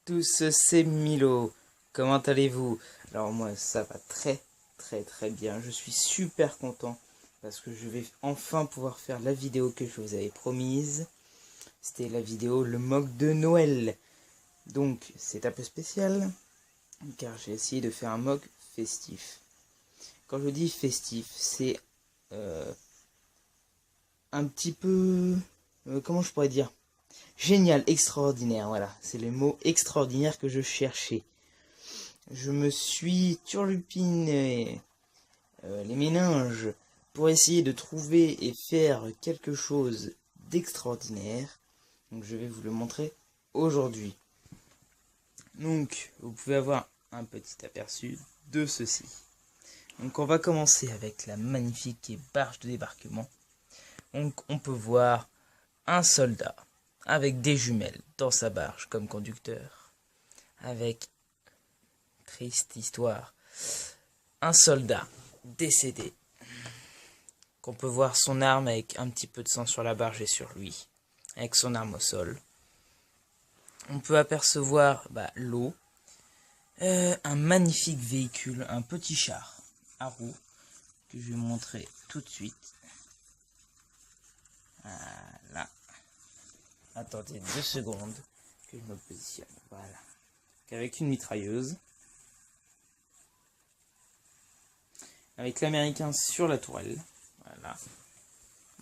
tous, c'est Milo. Comment allez-vous? Alors moi ça va très bien. Je suis super content parce que je vais enfin pouvoir faire la vidéo que je vous avais promise. C'était la vidéo le mock de Noël. Donc c'est un peu spécial car j'ai essayé de faire un mock festif. Quand je dis festif, c'est un petit peu... comment je pourrais dire? Génial, extraordinaire, voilà. C'est le mot extraordinaire que je cherchais. Je me suis turlupiné les méninges pour essayer de trouver et faire quelque chose d'extraordinaire. Donc je vais vous le montrer aujourd'hui. Donc vous pouvez avoir un petit aperçu de ceci. Donc on va commencer avec la magnifique barge de débarquement. Donc on peut voir un soldat avec des jumelles dans sa barge comme conducteur. Avec, triste histoire, un soldat décédé. Qu'on peut voir son arme avec un petit peu de sang sur la barge et sur lui. Avec son arme au sol. On peut apercevoir l'eau. Un magnifique véhicule, un petit char à roues que je vais montrer tout de suite. Voilà. Attendez 2 secondes que je me positionne. Voilà. Avec une mitrailleuse. Avec l'américain sur la tourelle. Voilà.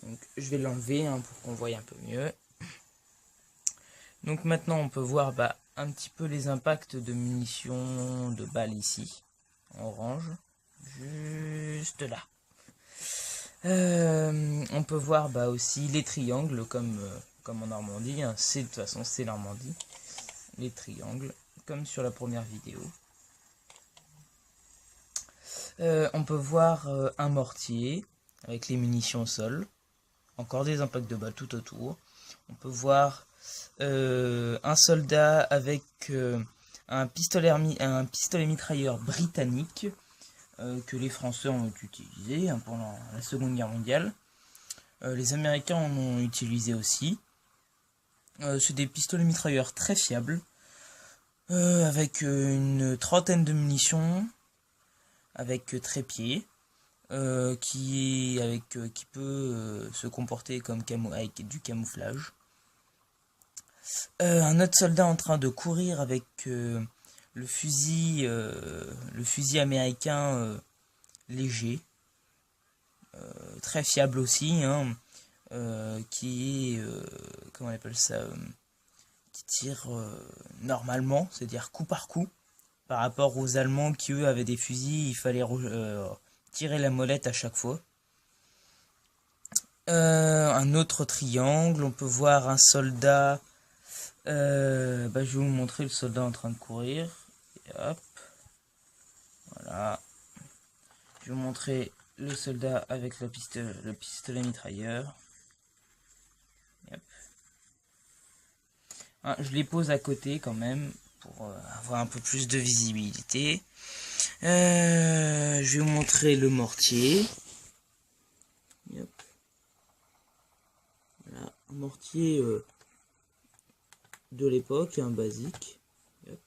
Donc je vais l'enlever pour qu'on voie un peu mieux. Donc maintenant on peut voir un petit peu les impacts de munitions de balles ici. En orange. Juste là. On peut voir aussi les triangles comme en Normandie. De toute façon c'est Normandie. Les triangles comme sur la première vidéo. On peut voir un mortier avec les munitions au sol. Encore des impacts de balles tout autour. On peut voir un soldat avec un pistolet mitrailleur britannique que les Français ont utilisé pendant la Seconde Guerre mondiale. Les Américains en ont utilisé aussi. C'est des pistolets mitrailleurs très fiables avec une trentaine de munitions avec trépied. Qui peut se comporter comme avec du camouflage. Un autre soldat en train de courir avec le fusil américain léger, très fiable aussi, qui est comment on appelle ça, qui tire normalement, c'est-à-dire coup par coup, par rapport aux Allemands qui eux avaient des fusils, il fallait tirer la molette à chaque fois. Un autre triangle, on peut voir un soldat. Je vais vous montrer le soldat en train de courir. Et hop. Voilà. Je vais vous montrer le soldat avec le pistolet mitrailleur. Hop. Je les pose à côté quand même pour avoir un peu plus de visibilité. Je vais vous montrer le mortier. Hop. Voilà, un mortier de l'époque, un basique. Hop.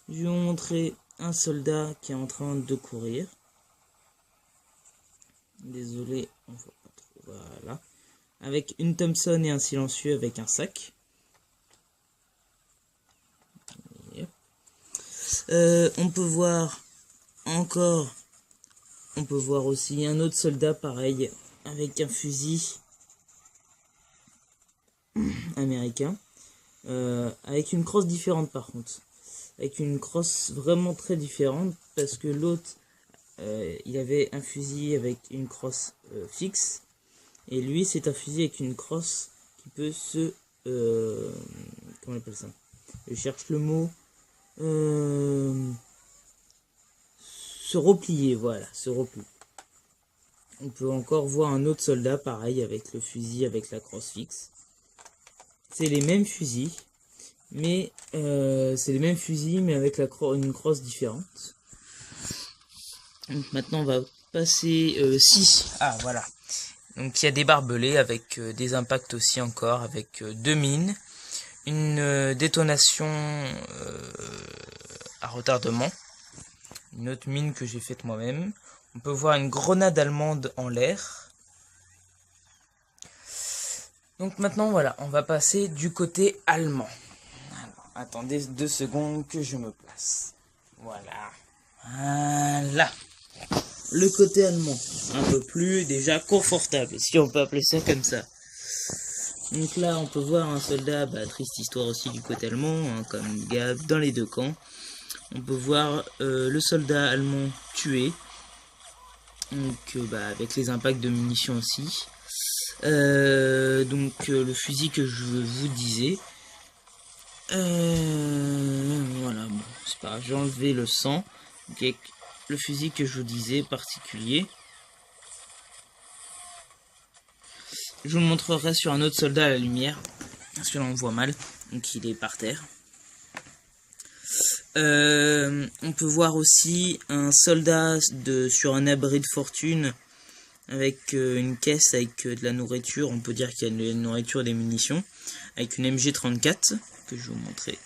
Je vais vous montrer un soldat qui est en train de courir. Désolé, on voit pas trop. Voilà. Avec une Thompson et un silencieux avec un sac. Yep. On peut voir aussi un autre soldat pareil avec un fusil américain. Avec une crosse différente par contre. Avec une crosse vraiment très différente parce que l'autre il avait un fusil avec une crosse fixe et lui c'est un fusil avec une crosse qui peut se comment on appelle ça, je cherche le mot, se replier, voilà, se replier. On peut encore voir un autre soldat pareil avec le fusil avec la crosse fixe. C'est les mêmes fusils mais avec une crosse différente. Donc maintenant on va passer 6. Ah voilà. Donc il y a des barbelés avec des impacts aussi encore, avec 2 mines, une détonation à retardement, une autre mine que j'ai faite moi-même. On peut voir une grenade allemande en l'air. Donc maintenant voilà, on va passer du côté allemand. Alors, attendez 2 secondes que je me place. Voilà. Voilà. Le côté allemand, un peu plus déjà confortable, si on peut appeler ça comme ça. Donc là, on peut voir un soldat, triste histoire aussi du côté allemand, hein, comme Gab, dans les deux camps. On peut voir le soldat allemand tué, donc avec les impacts de munitions aussi. Le fusil que je vous disais. Voilà, bon, c'est pas grave, j'ai enlevé le sang. Okay. Le fusil que je vous disais, particulier. Je vous le montrerai sur un autre soldat à la lumière. Celui-là on voit mal, donc il est par terre. On peut voir aussi un soldat sur un abri de fortune avec une caisse avec de la nourriture. On peut dire qu'il y a de la nourriture et des munitions. Avec une MG34 que je vais vous montrer.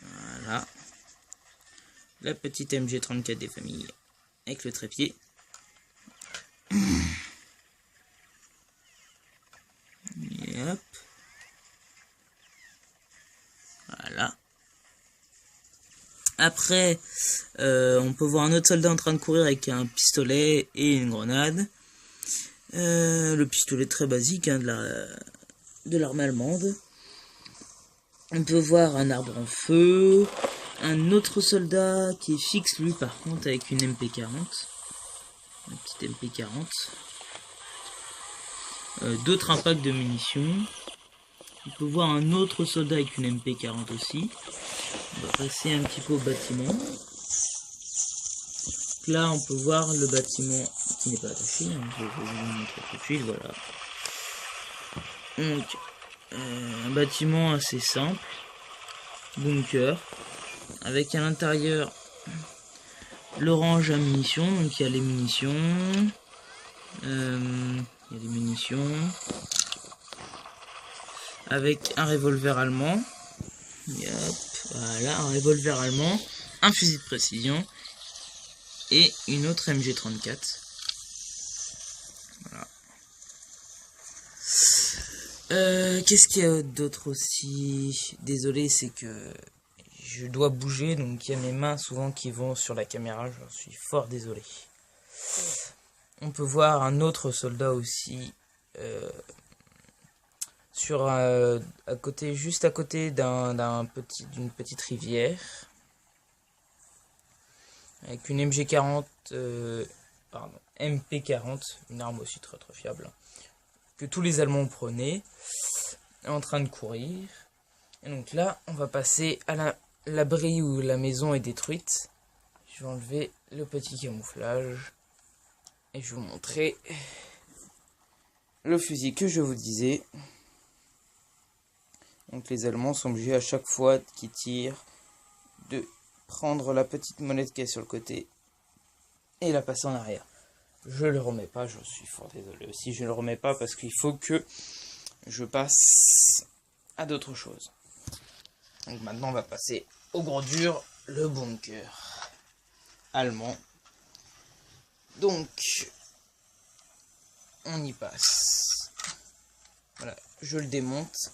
Voilà. La petite MG34 des familles avec le trépied. Et hop. Voilà. Après, on peut voir un autre soldat en train de courir avec un pistolet et une grenade. Le pistolet très basique, hein, de l'armée allemande. On peut voir un arbre en feu. Un autre soldat qui est fixe, lui, par contre, avec une MP40. Une petite MP40. D'autres impacts de munitions. On peut voir un autre soldat avec une MP40 aussi. On va passer un petit peu au bâtiment. Là, on peut voir le bâtiment qui n'est pas attaché. Hein. Je vais vous le montrer tout de suite. Voilà. Donc, un bâtiment assez simple. Bunker. Avec à l'intérieur le range à munitions. Donc, il y a les munitions. Avec un revolver allemand. Yep, voilà, un revolver allemand. Un fusil de précision. Et une autre MG34. Voilà. Qu'est-ce qu'il y a d'autre aussi? Désolé, c'est que je dois bouger, donc il y a mes mains souvent qui vont sur la caméra, je suis fort désolé. On peut voir un autre soldat aussi juste à côté d'une petite rivière. Avec une MP40, une arme aussi très très fiable, que tous les Allemands prenaient, en train de courir. Et donc là, on va passer à l'abri où la maison est détruite. Je vais enlever le petit camouflage et je vais vous montrer le fusil que je vous disais. Donc les Allemands sont obligés à chaque fois qu'ils tirent de prendre la petite molette qui est sur le côté et la passer en arrière. Je le remets pas, je suis fort désolé aussi, je le remets pas parce qu'il faut que je passe à d'autres choses. Donc maintenant on va passer au gros dur, le bunker allemand. Donc on y passe. Voilà, je le démonte.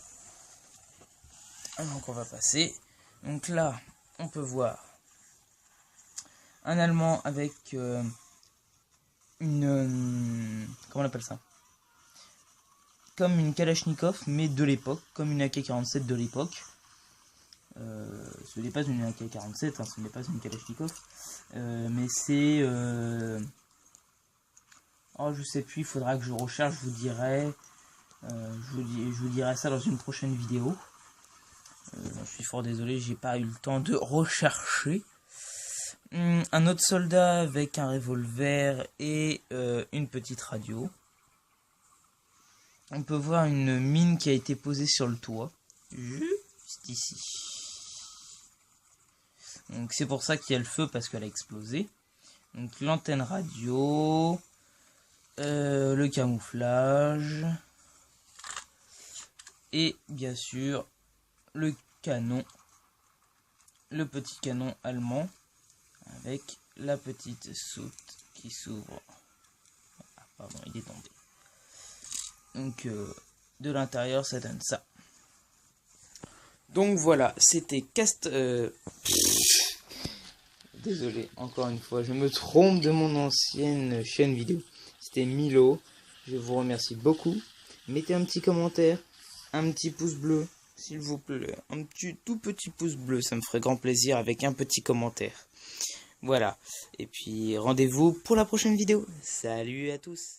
Donc on va passer. Donc là, on peut voir un Allemand avec comment on appelle ça? Comme une Kalachnikov, mais de l'époque, comme une AK-47 de l'époque. Ce n'est pas une AK-47, hein, ce n'est pas une Kalachnikov, mais c'est... Oh, je sais plus, il faudra que je recherche, je vous dirai. Je vous dirai ça dans une prochaine vidéo. Je suis fort désolé, j'ai pas eu le temps de rechercher. Un autre soldat avec un revolver et une petite radio. On peut voir une mine qui a été posée sur le toit, juste ici. Donc c'est pour ça qu'il y a le feu, parce qu'elle a explosé. Donc l'antenne radio, le camouflage. Et bien sûr, le canon, le petit canon allemand avec la petite soute qui s'ouvre. Ah, pardon, il est tombé. Donc de l'intérieur, ça donne ça. Donc voilà, c'était Désolé, encore une fois, je me trompe de mon ancienne chaîne vidéo. C'était Milo. Je vous remercie beaucoup. Mettez un petit commentaire, un petit pouce bleu, s'il vous plaît. Un tout petit pouce bleu, ça me ferait grand plaisir avec un petit commentaire. Voilà. Et puis rendez-vous pour la prochaine vidéo. Salut à tous.